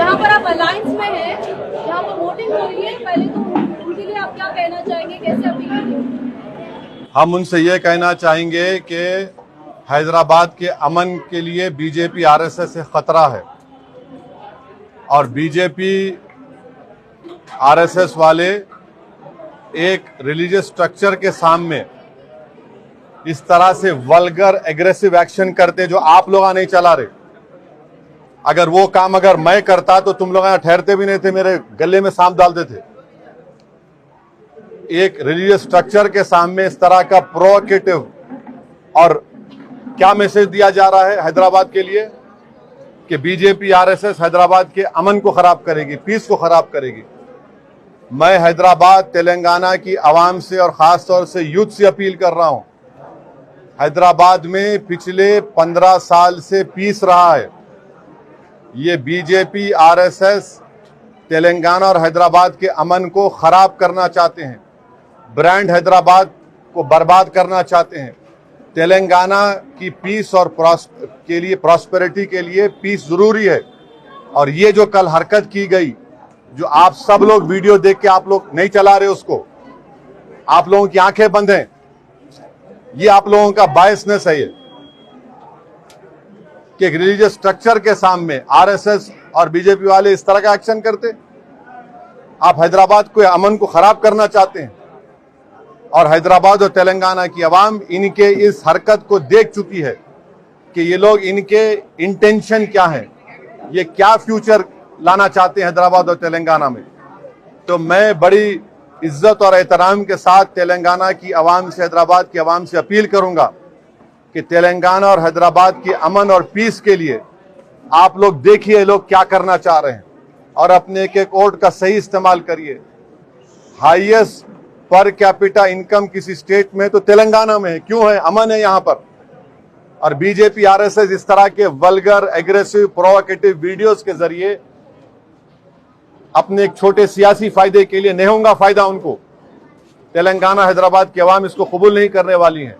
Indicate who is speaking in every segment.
Speaker 1: यहाँ पर आप अलायंस में हैं, यहाँ पर वोटिंग हो रही है, पहले तो उनके लिए आप क्या कहना चाहेंगे, कैसे अपील करेंगे?
Speaker 2: हम उनसे ये कहना चाहेंगे कि हैदराबाद के अमन के लिए बीजेपी आरएसएस से खतरा है और बीजेपी आरएसएस वाले एक रिलीजियस स्ट्रक्चर के सामने इस तरह से वल्गर एग्रेसिव एक्शन करते जो आप लोग नहीं चला रहे। अगर वो काम अगर मैं करता तो तुम लोग यहाँ ठहरते भी नहीं थे, मेरे गले में सांप डालते थे। एक रिलीजियस स्ट्रक्चर के सामने इस तरह का प्रोवोकेटिव और क्या मैसेज दिया जा रहा है हैदराबाद के लिए कि बीजेपी आरएसएस हैदराबाद के अमन को खराब करेगी, पीस को खराब करेगी। मैं हैदराबाद तेलंगाना की आवाम से और खास तौर से यूथ से अपील कर रहा हूं। हैदराबाद में पिछले 15 साल से पीस रहा है। ये बीजेपी आरएसएस तेलंगाना और हैदराबाद के अमन को खराब करना चाहते हैं, ब्रांड हैदराबाद को बर्बाद करना चाहते हैं। तेलंगाना की पीस और के लिए प्रॉस्पेरिटी के लिए पीस जरूरी है। और ये जो कल हरकत की गई, जो आप सब लोग वीडियो देख के आप लोग नहीं चला रहे उसको, आप लोगों की आंखें बंद हैं, ये आप लोगों का बायसनेस है। ये कि एक रिलीजियस स्ट्रक्चर के सामने आरएसएस और बीजेपी वाले इस तरह का एक्शन करते। आप हैदराबाद को अमन को खराब करना चाहते हैं और हैदराबाद और तेलंगाना की आवाम इनके इस हरकत को देख चुकी है कि ये लोग, इनके इंटेंशन क्या है, ये क्या फ्यूचर लाना चाहते हैं हैदराबाद और तेलंगाना में। तो मैं बड़ी इज्जत और एहतराम के साथ तेलंगाना की आवाम से, हैदराबाद की आवाम से अपील करूंगा कि तेलंगाना और हैदराबाद के अमन और पीस के लिए आप लोग देखिए लोग क्या करना चाह रहे हैं और अपने एक एक वोट का सही इस्तेमाल करिए। हाईएस्ट पर कैपिटा इनकम किसी स्टेट में तो तेलंगाना में है। क्यों है? अमन है यहां पर। और बीजेपी आरएसएस इस तरह के वल्गर एग्रेसिव प्रोवोकेटिव वीडियोस के जरिए अपने एक छोटे सियासी फायदे के लिए, नहीं होगा फायदा उनको, तेलंगाना हैदराबाद की आवाम इसको कबूल नहीं करने वाली है।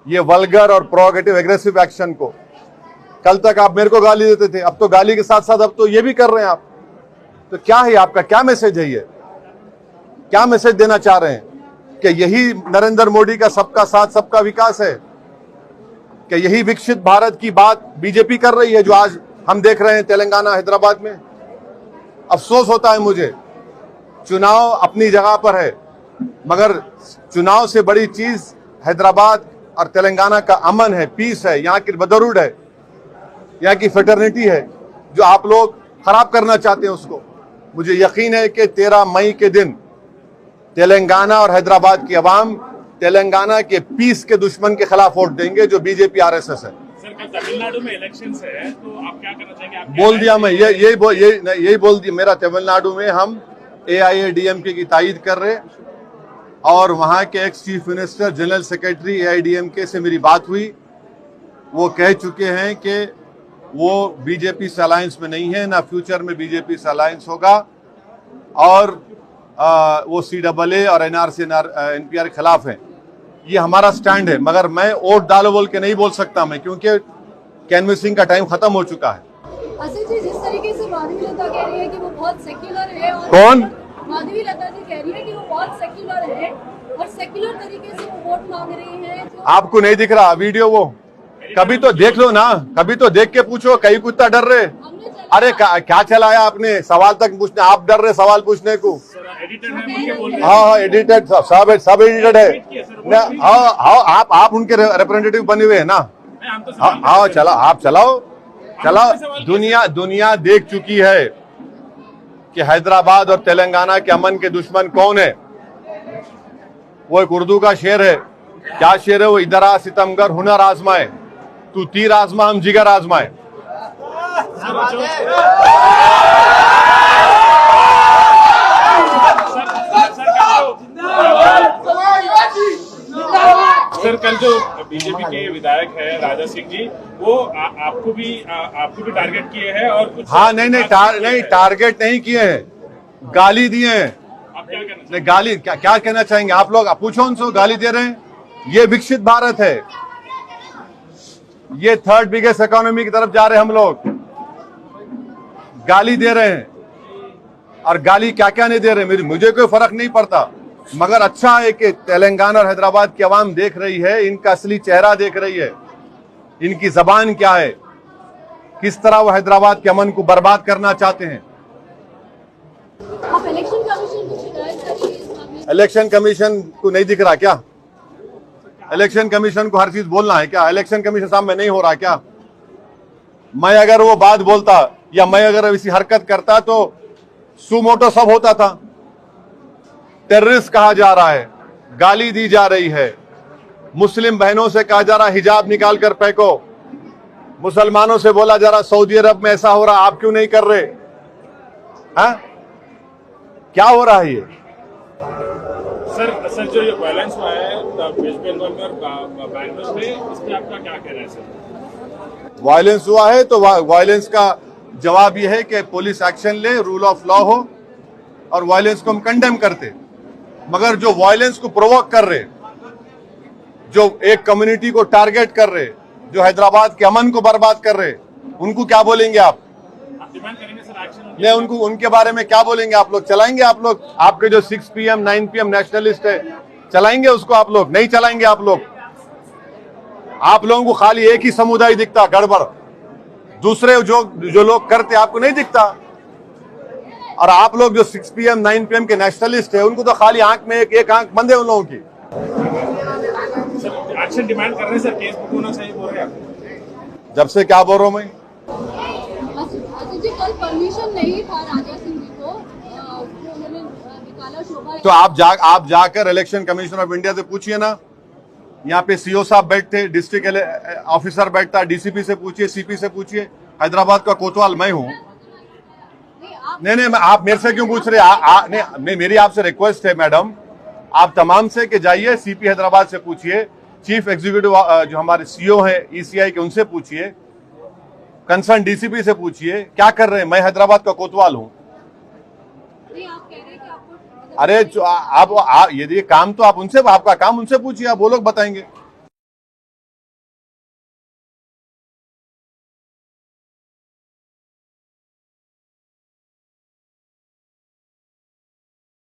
Speaker 2: ये वल्गर और प्रोवोकेटिव एग्रेसिव एक्शन को, कल तक आप मेरे को गाली देते थे, अब तो गाली के साथ साथ अब तो ये भी कर रहे हैं आप। तो क्या है आपका, क्या मैसेज है? ये क्या मैसेज देना चाह रहे हैं कि यही नरेंद्र मोदी का सबका साथ सबका विकास है? कि यही विकसित भारत की बात बीजेपी कर रही है जो आज हम देख रहे हैं तेलंगाना हैदराबाद में? अफसोस होता है मुझे। चुनाव अपनी जगह पर है, मगर चुनाव से बड़ी चीज हैदराबाद और तेलंगाना का अमन है, पीस है, यहाँ की ब्रदरहुड है, यहाँ की फ्रेटर्निटी है, जो आप लोग खराब करना चाहते हैं उसको। मुझे यकीन है कि 13 मई के दिन तेलंगाना और हैदराबाद की आवाम तेलंगाना के पीस के दुश्मन के खिलाफ वोट देंगे, जो बीजेपी आरएसएस है।
Speaker 3: सर, कल तमिलनाडु में इलेक्शंस है, तो आप क्या करना चाहेंगे? आप
Speaker 2: बोल दिया मैं, यही बोल दिया। मेरा तमिलनाडु में हम AIADMK की तायीद कर रहे और वहां के ex chief minister, general secretary AIADMK से मेरी बात हुई। वो कह चुके हैं कि वो बीजेपी से अलायंस में नहीं है, ना फ्यूचर में बीजेपी से अलायंस होगा और वो CAA और NRC NPR के खिलाफ है। ये हमारा स्टैंड है, मगर मैं वोट डालो बोल के नहीं बोल सकता मैं, क्योंकि कैनवसिंग का टाइम खत्म हो चुका है।
Speaker 1: असित जी, जिस तरीके से माधवी लता कह रही है कि वो बहुत सेक्युलर है, और
Speaker 2: कौन?
Speaker 1: माधवी लता जी कह रही है कि वो बहुत सेक्युलर है और सेक्युलर तरीके से वो वोट मांग रही है।
Speaker 2: आपको नहीं दिख रहा वीडियो? वो कभी तो देख लो ना, कभी तो देख के पूछो, कहीं कुत्ता डर रहे। अरे क्या चलाया आपने? सवाल तक पूछने, आप डर रहे सवाल पूछने को। हाँ, एडिटेड, सब एडिटेड है। हाँ, आप उनके रिप्रेजेंटेटिव बने हुए हैं ना। हाँ, चलाओ। दुनिया देख चुकी है कि हैदराबाद और तेलंगाना के अमन के दुश्मन कौन है। वो एक उर्दू का शेर है, क्या शेर है वो? इधर आ सितमगर हुनर आजमाए, तू तीर आजमा हम जिगर आजमाए।
Speaker 3: सर, कल जो बीजेपी के विधायक है राजा सिंह जी, वो आपको भी टारगेट किए हैं और कुछ।
Speaker 2: हाँ, नहीं, टारगेट नहीं किए हैं, गाली दिए हैं।
Speaker 3: आप क्या कहना
Speaker 2: नहीं, गाली क्या कहना चाहेंगे आप लोग? पूछो उनसे, गाली दे रहे हैं। ये विकसित भारत है, ये 3rd बिगेस्ट इकोनॉमी की तरफ जा रहे हैं हम लोग। गाली दे रहे हैं, और गाली क्या क्या नहीं दे रहे, मुझे कोई फर्क नहीं पड़ता, मगर अच्छा है कि तेलंगाना और हैदराबाद की आवाम देख रही है, इनका असली चेहरा देख रही है, इनकी जबान क्या है, किस तरह वो हैदराबाद के अमन को बर्बाद करना चाहते हैं।
Speaker 1: आप इलेक्शन कमीशन को शिकायत करेंगे इस मामले में?
Speaker 2: इलेक्शन कमीशन को नहीं दिख रहा क्या? इलेक्शन कमीशन को हर चीज बोलना है क्या? इलेक्शन कमीशन सामने नहीं हो रहा क्या? मैं अगर वो बात बोलता या मैं अगर इसी हरकत करता तो सुमोटो सब होता था। टेररिस्ट कहा जा रहा है, गाली दी जा रही है, मुस्लिम बहनों से कहा जा रहा है हिजाब निकाल कर फेंको, मुसलमानों से बोला जा रहा सऊदी अरब में ऐसा हो रहा, आप क्यों नहीं कर रहे? हाँ, क्या हो रहा है ये?
Speaker 3: सर जो ये वायलेंस हुआ है वेस्ट बंगाल में और बैंगलोर में, इस पे आपका क्या कहना है सर?
Speaker 2: वायलेंस हुआ है तो वायलेंस का जवाब यह है कि पुलिस एक्शन ले, रूल ऑफ लॉ हो, और वायलेंस को हम कंडेम करते, मगर जो वायलेंस को प्रोवोक कर रहे, जो एक कम्युनिटी को टारगेट कर रहे, जो हैदराबाद के अमन को बर्बाद कर रहे, उनको क्या बोलेंगे आप?
Speaker 3: डिमांड करेंगे सर एक्शन?
Speaker 2: नहीं, उनको उनके बारे में क्या बोलेंगे आप लोग? चलाएंगे आप लोग? आपके जो 6 PM 9 PM नेशनलिस्ट है, चलाएंगे उसको आप लोग? नहीं चलाएंगे आप लोग। आप लोगों को खाली एक ही समुदाय दिखता गड़बड़, दूसरे जो लोग करते आपको नहीं दिखता। और आप लोग जो 6 PM 9 PM के नेशनलिस्ट है, उनको तो खाली आंख में एक आंख बंद है उन लोगों की।
Speaker 3: सर एक्शन डिमांड कर रहे हैं सर, केस बुक होना चाहिए बोल रहे हैं आप?
Speaker 2: जब से क्या बोल रहा हूं मैं?
Speaker 1: अच्छा जी, कल परमिशन नहीं था राजा सिंह जी को, उन्होंने निकाला शोभा।
Speaker 2: तो आप जाकर इलेक्शन कमीशन ऑफ इंडिया से पूछिए ना। यहाँ पे सीओ साहब बैठते, डिस्ट्रिक्ट ऑफिसर बैठता, डीसीपी से पूछिए, सीपी से पूछिए। हैदराबाद का कोतवाल मैं हूँ। नहीं, आप मेरे से क्यों पूछ रहे? नहीं, मेरी आपसे रिक्वेस्ट है मैडम, आप तमाम से कि जाइए सीपी हैदराबाद से पूछिए, चीफ एग्जीक्यूटिव जो हमारे सीओ हैं ईसीआई के, उनसे पूछिए, कंसर्न डीसीपी से पूछिए क्या कर रहे हैं। मैं हैदराबाद का कोतवाल हूँ।
Speaker 1: आप कह रहे हैं कि आपको,
Speaker 2: अरे जो आप ये काम तो आप उनसे, आपका काम उनसे पूछिए, आप वो लोग बताएंगे।